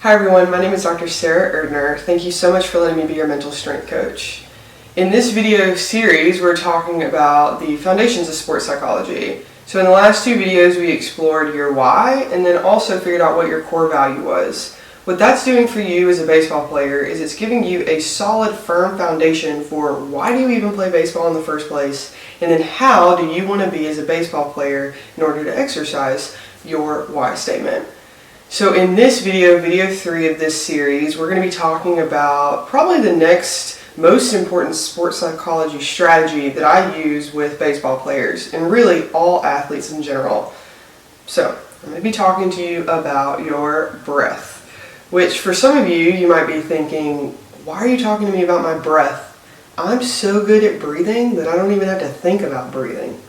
Hi everyone, my name is Dr. Sara Erdner. Thank you so much for letting me be your mental strength coach. In this video series, we're talking about the foundations of sports psychology. So in the last two videos, we explored your why and then also figured out what your core value was. What that's doing for you as a baseball player is it's giving you a solid, firm foundation for why do you even play baseball in the first place, and then how do you want to be as a baseball player in order to exercise your why statement. So in this video, video 3 of this series, we're going to be talking about probably the next most important sports psychology strategy that I use with baseball players and really all athletes in general. So I'm going to be talking to you about your breath, which for some of you, you might be thinking, why are you talking to me about my breath? I'm so good at breathing that I don't even have to think about breathing.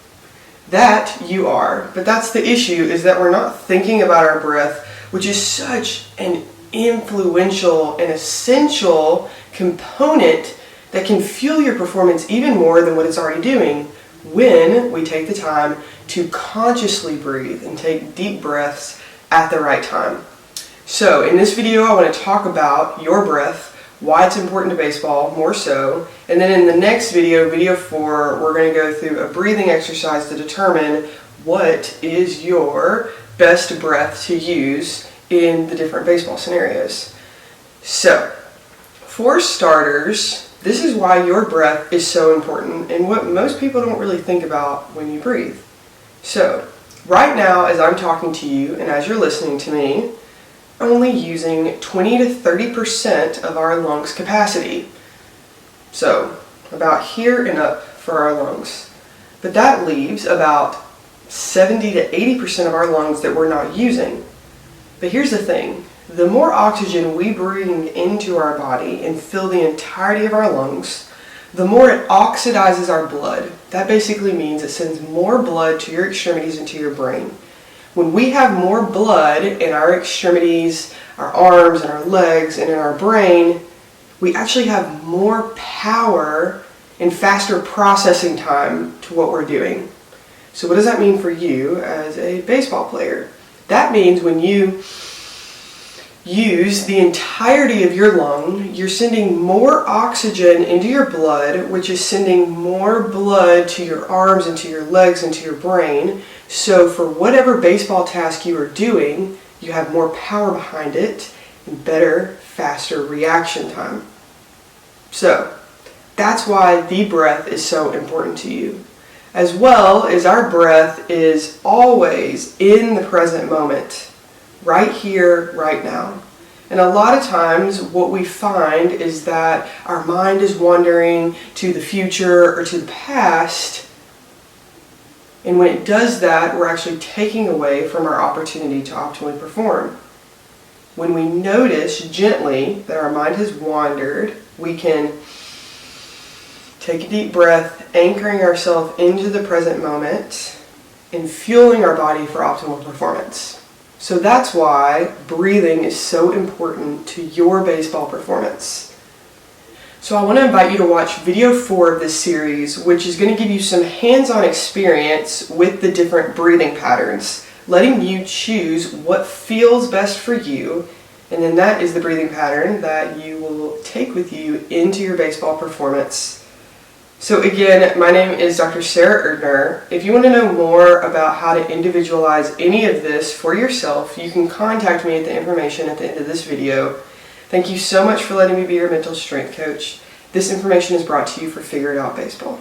That you are, but that's the issue, is that we're not thinking about our breath, which is such an influential and essential component that can fuel your performance even more than what it's already doing when we take the time to consciously breathe and take deep breaths at the right time. So in this video, I want to talk about your breath, why it's important to baseball, more so, and then in the next video, video 4, we're going to go through a breathing exercise to determine what is your best breath to use in the different baseball scenarios. So, for starters, this is why your breath is so important and what most people don't really think about when you breathe. So, right now as I'm talking to you and as you're listening to me, only using 20 to 30% of our lungs capacity. So, about here and up for our lungs. But that leaves about 70 to 80% of our lungs that we're not using. But here's the thing, the more oxygen we bring into our body and fill the entirety of our lungs, the more it oxidizes our blood. That basically means it sends more blood to your extremities and to your brain. When we have more blood in our extremities, our arms and our legs and in our brain, we actually have more power and faster processing time to what we're doing. So what does that mean for you as a baseball player? That means when you use the entirety of your lung, you're sending more oxygen into your blood, which is sending more blood to your arms and to your legs and to your brain. So for whatever baseball task you are doing, you have more power behind it and better, faster reaction time. So that's why the breath is so important to you. As well as our breath is always in the present moment, right here, right now. And a lot of times what we find is that our mind is wandering to the future or to the past, and when it does that, we're actually taking away from our opportunity to optimally perform. When we notice gently that our mind has wandered, we can take a deep breath, anchoring ourselves into the present moment and fueling our body for optimal performance. So that's why breathing is so important to your baseball performance. So I want to invite you to watch video 4 of this series, which is going to give you some hands-on experience with the different breathing patterns, letting you choose what feels best for you, and then that is the breathing pattern that you will take with you into your baseball performance. So again, my name is Dr. Sara Erdner. If you want to know more about how to individualize any of this for yourself, you can contact me at the information at the end of this video. Thank you so much for letting me be your mental strength coach. This information is brought to you for Figure It Out Baseball.